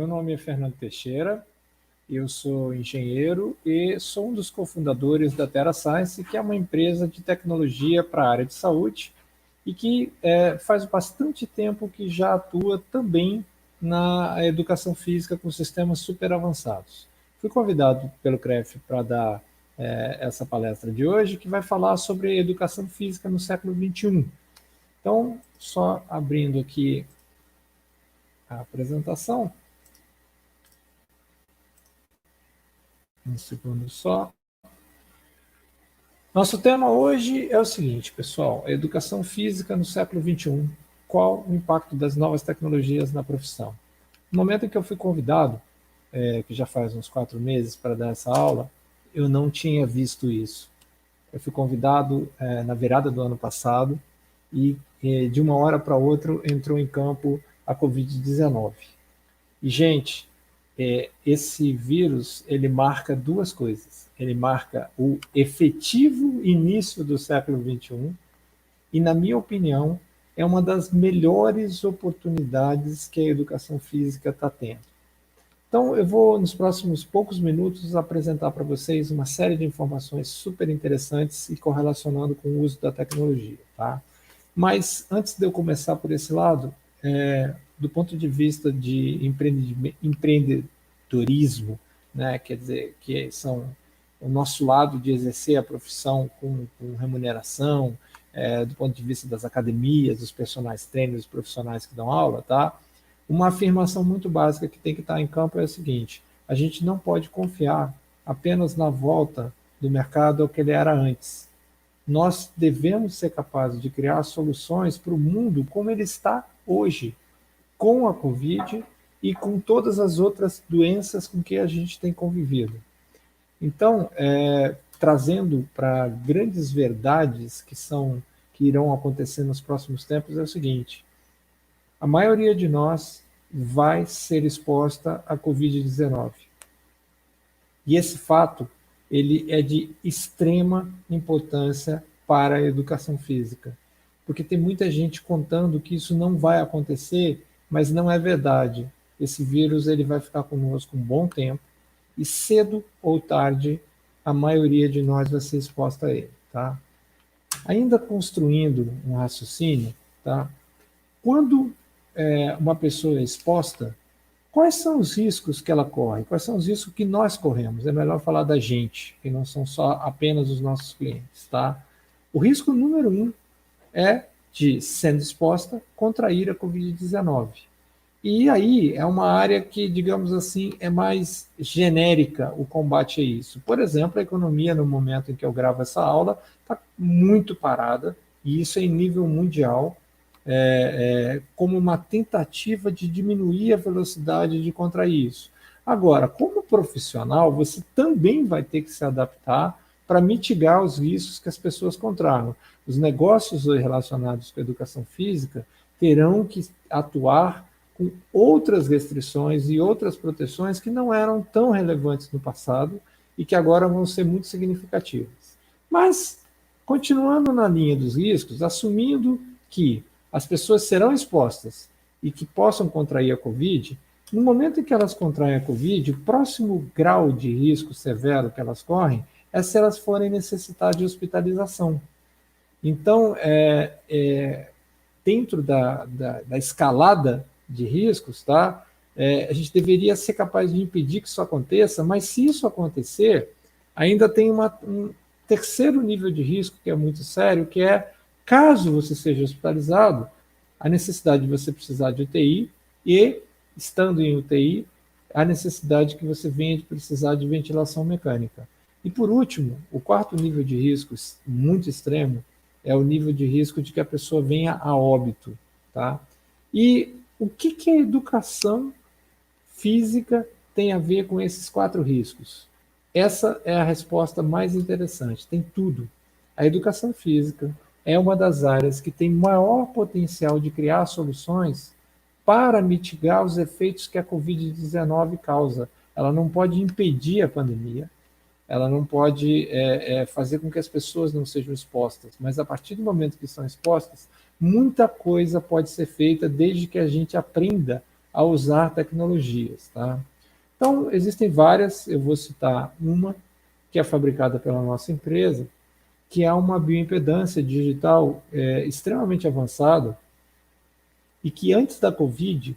Meu nome é Fernando Teixeira, eu sou engenheiro e sou um dos cofundadores da TerraScience, que é uma empresa de tecnologia para a área de saúde e que faz bastante tempo que já atua também na educação física com sistemas super avançados. Fui convidado pelo CREF para dar essa palestra de hoje, que vai falar sobre educação física no século XXI. Então, só abrindo aqui a apresentação. Um segundo só. Nosso tema hoje é o seguinte, pessoal: a educação física no século XXI. Qual o impacto das novas tecnologias na profissão? No momento em que eu fui convidado, que já faz uns 4 meses para dar essa aula, eu não tinha visto isso. Eu fui convidado na virada do ano passado e de uma hora para outra entrou em campo a Covid-19. E, gente, esse vírus, ele marca duas coisas. Ele marca o efetivo início do século XXI e, na minha opinião, é uma das melhores oportunidades que a educação física está tendo. Então, eu vou, nos próximos poucos minutos, apresentar para vocês uma série de informações super interessantes e correlacionando com o uso da tecnologia, tá? Mas, antes de eu começar por esse lado, do ponto de vista de empreendedorismo, né, quer dizer, que são o nosso lado de exercer a profissão com remuneração, do ponto de vista das academias, dos personagens trainers, dos profissionais que dão aula, tá? Uma afirmação muito básica que tem que estar em campo é a seguinte: a gente não pode confiar apenas na volta do mercado ao que ele era antes. Nós devemos ser capazes de criar soluções para o mundo como ele está hoje, com a Covid e com todas as outras doenças com que a gente tem convivido. Então, trazendo para grandes verdades que irão acontecer nos próximos tempos, é o seguinte: a maioria de nós vai ser exposta à Covid-19. E esse fato, ele é de extrema importância para a educação física, porque tem muita gente contando que isso não vai acontecer, mas não é verdade. Esse vírus ele vai ficar conosco um bom tempo e cedo ou tarde a maioria de nós vai ser exposta a ele, tá? Ainda construindo um raciocínio, tá? Quando uma pessoa é exposta, quais são os riscos que ela corre? Quais são os riscos que nós corremos? É melhor falar da gente, que não são só apenas os nossos clientes, tá? O risco número 1 é de, sendo exposta, contrair a Covid-19. E aí é uma área que, digamos assim, é mais genérica o combate a isso. Por exemplo, a economia, no momento em que eu gravo essa aula, está muito parada, e isso é em nível mundial, como uma tentativa de diminuir a velocidade de contrair isso. Agora, como profissional, você também vai ter que se adaptar para mitigar os riscos que as pessoas contraem. Os negócios relacionados com a educação física terão que atuar com outras restrições e outras proteções que não eram tão relevantes no passado e que agora vão ser muito significativas. Mas, continuando na linha dos riscos, assumindo que as pessoas serão expostas e que possam contrair a Covid, no momento em que elas contraem a Covid, o próximo grau de risco severo que elas correm é se elas forem necessitar de hospitalização. Então, dentro da escalada de riscos, tá? A gente deveria ser capaz de impedir que isso aconteça, mas se isso acontecer, ainda tem um terceiro nível de risco que é muito sério, que é, caso você seja hospitalizado, a necessidade de você precisar de UTI e, estando em UTI, a necessidade que você venha de precisar de ventilação mecânica. E, por último, o quarto nível de risco, muito extremo, é o nível de risco de que a pessoa venha a óbito, tá? E o que a educação física tem a ver com esses 4 riscos? Essa é a resposta mais interessante, tem tudo. A educação física é uma das áreas que tem maior potencial de criar soluções para mitigar os efeitos que a Covid-19 causa. Ela não pode impedir a pandemia, ela não pode fazer com que as pessoas não sejam expostas, mas a partir do momento que estão expostas, muita coisa pode ser feita desde que a gente aprenda a usar tecnologias, tá? Então, existem várias, eu vou citar uma, que é fabricada pela nossa empresa, que é uma bioimpedância digital extremamente avançada e que antes da Covid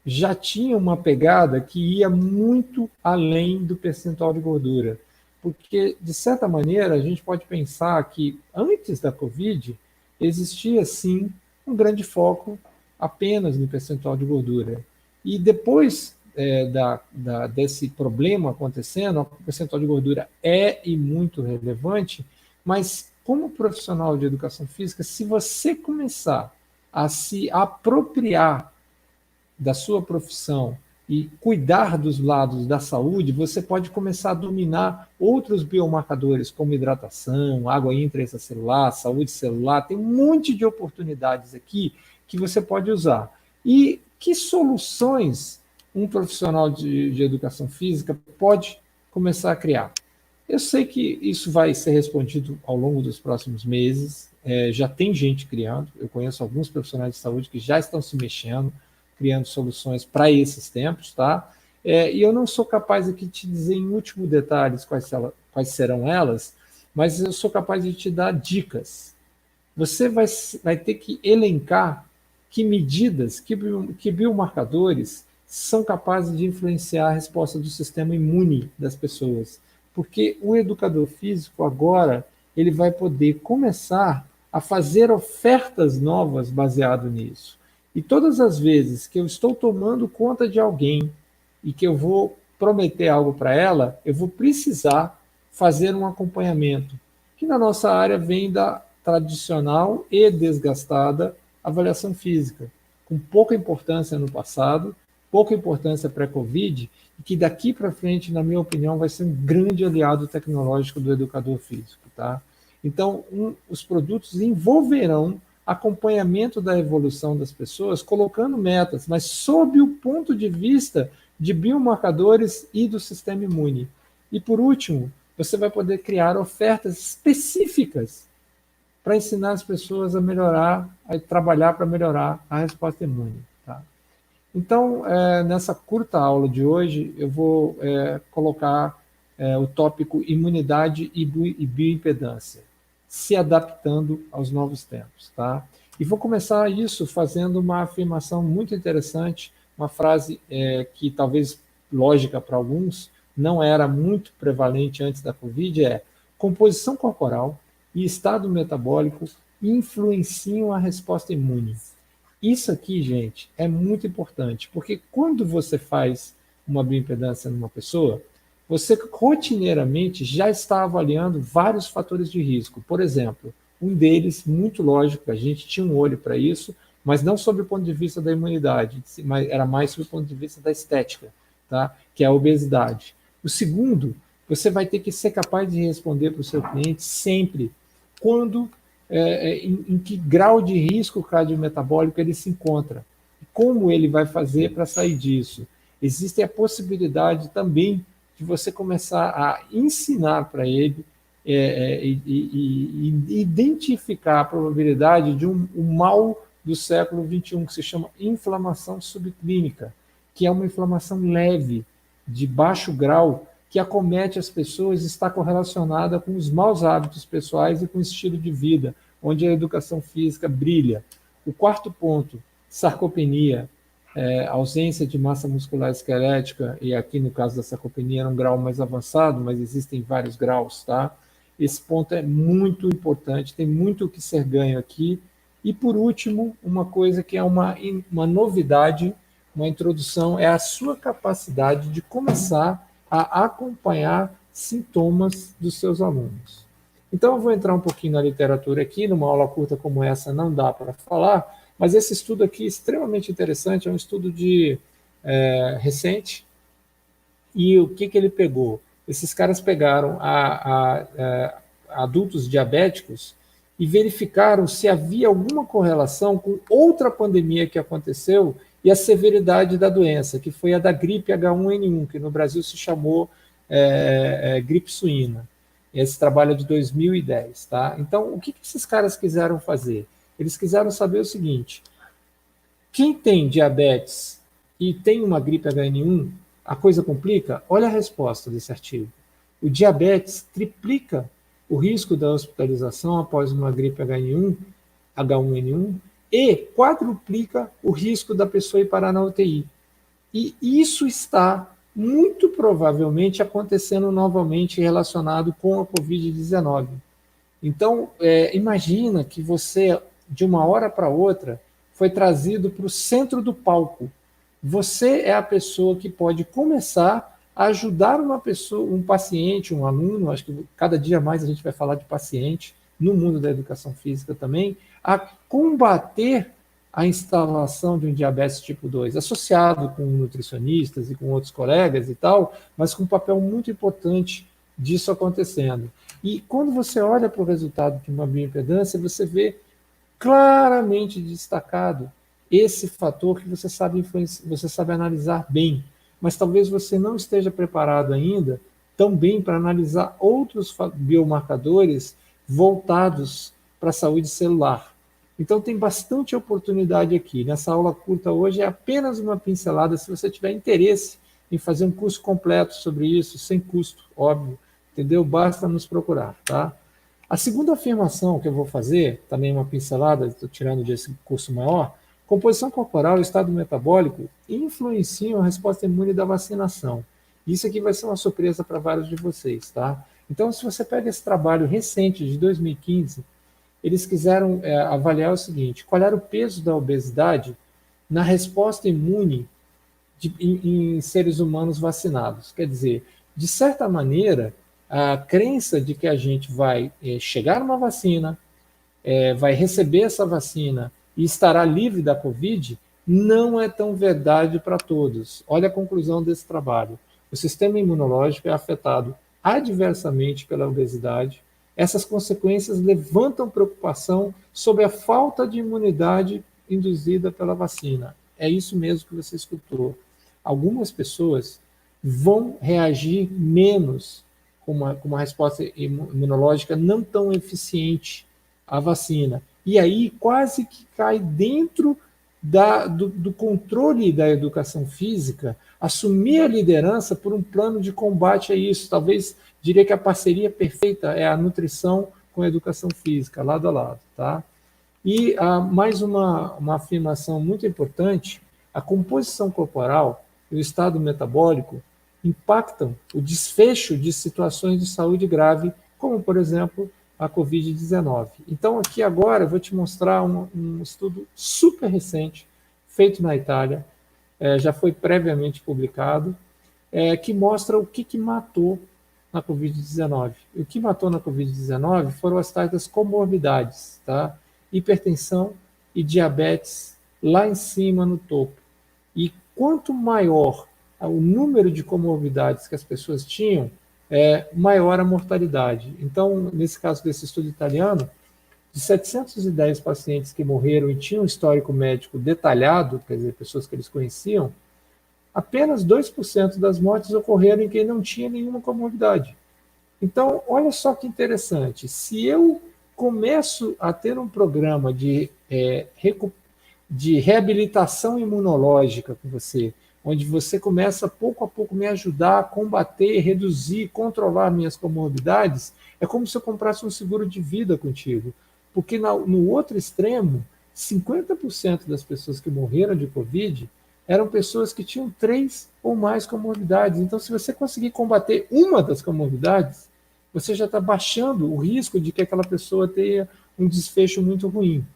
já tinha uma pegada que ia muito além do percentual de gordura. Porque, de certa maneira, a gente pode pensar que antes da Covid existia, sim, um grande foco apenas no percentual de gordura. E depois desse problema acontecendo, o percentual de gordura é e muito relevante, mas como profissional de educação física, se você começar a se apropriar da sua profissão e cuidar dos lados da saúde, você pode começar a dominar outros biomarcadores, como hidratação, água intracelular, saúde celular. Tem um monte de oportunidades aqui que você pode usar. E que soluções um profissional de educação física pode começar a criar? Eu sei que isso vai ser respondido ao longo dos próximos meses. Já tem gente criando, eu conheço alguns profissionais de saúde que já estão se mexendo, criando soluções para esses tempos, tá? E eu não sou capaz aqui de te dizer em último detalhes quais serão elas, mas eu sou capaz de te dar dicas. Você vai ter que elencar que medidas, que biomarcadores são capazes de influenciar a resposta do sistema imune das pessoas. Porque o educador físico agora ele vai poder começar a fazer ofertas novas baseado nisso. E todas as vezes que eu estou tomando conta de alguém e que eu vou prometer algo para ela, eu vou precisar fazer um acompanhamento, que na nossa área vem da tradicional e desgastada avaliação física, com pouca importância no passado, pouca importância pré-Covid, e que daqui para frente, na minha opinião, vai ser um grande aliado tecnológico do educador físico. Tá? Então, os produtos envolverão acompanhamento da evolução das pessoas, colocando metas, mas sob o ponto de vista de biomarcadores e do sistema imune. E, por último, você vai poder criar ofertas específicas para ensinar as pessoas a melhorar, a trabalhar para melhorar a resposta imune. Tá? Então, nessa curta aula de hoje, eu vou colocar o tópico imunidade e bioimpedância, se adaptando aos novos tempos. Tá? E vou começar isso fazendo uma afirmação muito interessante, uma frase que talvez lógica para alguns, não era muito prevalente antes da Covid, composição corporal e estado metabólico influenciam a resposta imune. Isso aqui, gente, é muito importante, porque quando você faz uma bioimpedância numa pessoa, você rotineiramente já está avaliando vários fatores de risco. Por exemplo, um deles, muito lógico, a gente tinha um olho para isso, mas não sob o ponto de vista da imunidade, era mais sob o ponto de vista da estética, tá? Que é a obesidade. O segundo, você vai ter que ser capaz de responder para o seu cliente sempre quando, em que grau de risco cardiometabólico ele se encontra, como ele vai fazer para sair disso. Existe a possibilidade também de você começar a ensinar para ele e identificar a probabilidade de um mal do século XXI, que se chama inflamação subclínica, que é uma inflamação leve, de baixo grau, que acomete as pessoas e está correlacionada com os maus hábitos pessoais e com o estilo de vida, onde a educação física brilha. O quarto ponto, sarcopenia, ausência de massa muscular esquelética, e aqui no caso da sarcopenia era um grau mais avançado, mas existem vários graus, tá? Esse ponto é muito importante, tem muito o que ser ganho aqui. E, por último, uma coisa que é uma novidade, uma introdução, é a sua capacidade de começar a acompanhar sintomas dos seus alunos. Então, eu vou entrar um pouquinho na literatura aqui, numa aula curta como essa não dá para falar, mas esse estudo aqui é extremamente interessante, é um estudo recente, e o que ele pegou? Esses caras pegaram adultos diabéticos e verificaram se havia alguma correlação com outra pandemia que aconteceu e a severidade da doença, que foi a da gripe H1N1, que no Brasil se chamou gripe suína. Esse trabalho é de 2010. Tá? Então, o que esses caras quiseram fazer? Eles quiseram saber o seguinte: quem tem diabetes e tem uma gripe HN1, a coisa complica? Olha a resposta desse artigo. O diabetes triplica o risco da hospitalização após uma gripe H1N1 e quadruplica o risco da pessoa ir parar na UTI. E isso está muito provavelmente acontecendo novamente relacionado com a Covid-19. Então, imagina que você, de uma hora para outra, foi trazido para o centro do palco. Você é a pessoa que pode começar a ajudar uma pessoa, um paciente, um aluno, acho que cada dia mais a gente vai falar de paciente, no mundo da educação física também, a combater a instalação de um diabetes tipo 2, associado com nutricionistas e com outros colegas e tal, mas com um papel muito importante disso acontecendo. E quando você olha para o resultado de uma bioimpedância, você vê claramente destacado esse fator que você sabe analisar bem, mas talvez você não esteja preparado ainda tão bem para analisar outros biomarcadores voltados para a saúde celular. Então tem bastante oportunidade aqui. Nessa aula curta hoje é apenas uma pincelada. Se você tiver interesse em fazer um curso completo sobre isso, sem custo, óbvio, entendeu? Basta nos procurar, tá? A segunda afirmação que eu vou fazer, também uma pincelada, estou tirando desse curso maior, composição corporal e estado metabólico influenciam a resposta imune da vacinação. Isso aqui vai ser uma surpresa para vários de vocês, tá? Então, se você pega esse trabalho recente de 2015, eles quiseram avaliar o seguinte: qual era o peso da obesidade na resposta imune em seres humanos vacinados. Quer dizer, de certa maneira, a crença de que a gente vai chegar numa vacina, vai receber essa vacina e estará livre da Covid, não é tão verdade para todos. Olha a conclusão desse trabalho. O sistema imunológico é afetado adversamente pela obesidade. Essas consequências levantam preocupação sobre a falta de imunidade induzida pela vacina. É isso mesmo que você escutou. Algumas pessoas vão reagir menos com uma resposta imunológica não tão eficiente à vacina. E aí quase que cai dentro do controle da educação física assumir a liderança por um plano de combate a isso. Talvez diria que a parceria perfeita é a nutrição com a educação física, lado a lado. Tá? E mais uma afirmação muito importante: a composição corporal e o estado metabólico impactam o desfecho de situações de saúde grave, como, por exemplo, a Covid-19. Então, aqui agora eu vou te mostrar um estudo super recente, feito na Itália, já foi previamente publicado, que mostra o que matou na Covid-19. O que matou na Covid-19 foram as tais das comorbidades, tá? Hipertensão e diabetes lá em cima no topo. E quanto maior o número de comorbidades que as pessoas tinham, maior a mortalidade. Então, nesse caso desse estudo italiano, de 710 pacientes que morreram e tinham um histórico médico detalhado, quer dizer, pessoas que eles conheciam, apenas 2% das mortes ocorreram em quem não tinha nenhuma comorbidade. Então, olha só que interessante. Se eu começo a ter um programa de reabilitação imunológica com você, onde você começa pouco a pouco me ajudar a combater, reduzir, controlar minhas comorbidades, é como se eu comprasse um seguro de vida contigo. Porque no outro extremo, 50% das pessoas que morreram de Covid eram pessoas que tinham 3 ou mais comorbidades. Então, se você conseguir combater uma das comorbidades, você já está baixando o risco de que aquela pessoa tenha um desfecho muito ruim.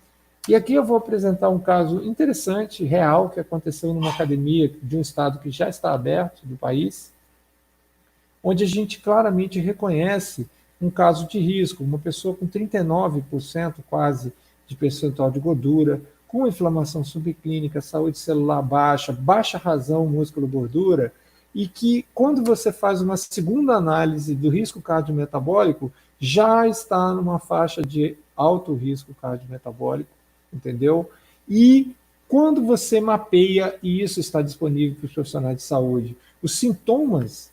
E aqui eu vou apresentar um caso interessante, real, que aconteceu numa academia de um estado que já está aberto do país, onde a gente claramente reconhece um caso de risco, uma pessoa com 39% quase de percentual de gordura, com inflamação subclínica, saúde celular baixa, baixa razão músculo-gordura, e que quando você faz uma segunda análise do risco cardiometabólico, já está numa faixa de alto risco cardiometabólico, entendeu? E quando você mapeia, e isso está disponível para os profissionais de saúde, os sintomas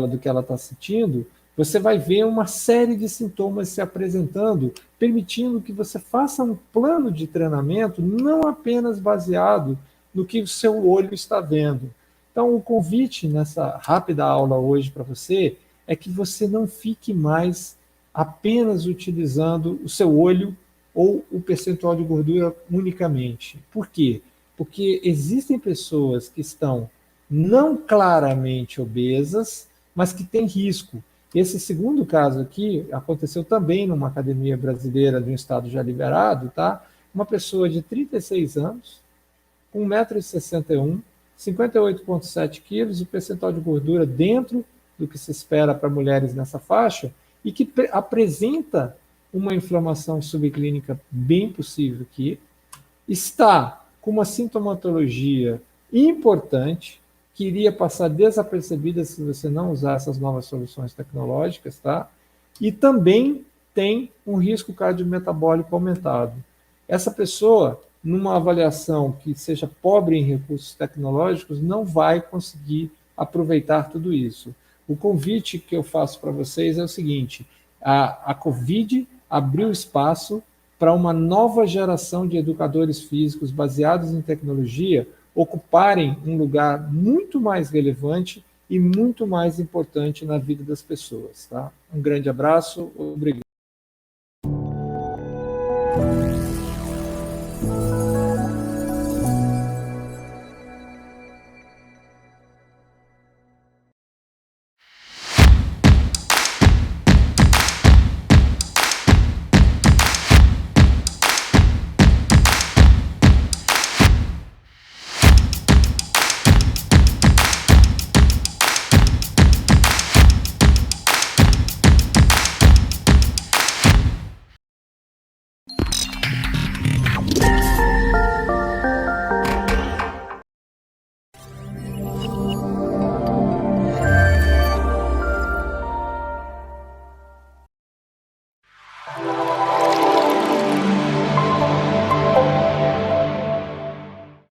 do que ela está sentindo, você vai ver uma série de sintomas se apresentando, permitindo que você faça um plano de treinamento não apenas baseado no que o seu olho está vendo. Então, o convite nessa rápida aula hoje para você é que você não fique mais apenas utilizando o seu olho ou o percentual de gordura unicamente. Por quê? Porque existem pessoas que estão não claramente obesas, mas que têm risco. Esse segundo caso aqui aconteceu também numa academia brasileira de um estado já liberado, tá? Uma pessoa de 36 anos, com 1,61 m, 58,7 quilos, o percentual de gordura dentro do que se espera para mulheres nessa faixa, e que apresenta uma inflamação subclínica bem possível aqui, está com uma sintomatologia importante, que iria passar desapercebida se você não usar essas novas soluções tecnológicas, tá? E também tem um risco cardiometabólico aumentado. Essa pessoa, numa avaliação que seja pobre em recursos tecnológicos, não vai conseguir aproveitar tudo isso. O convite que eu faço para vocês é o seguinte: a Covid abriu espaço para uma nova geração de educadores físicos baseados em tecnologia ocuparem um lugar muito mais relevante e muito mais importante na vida das pessoas. Tá? Um grande abraço, obrigado.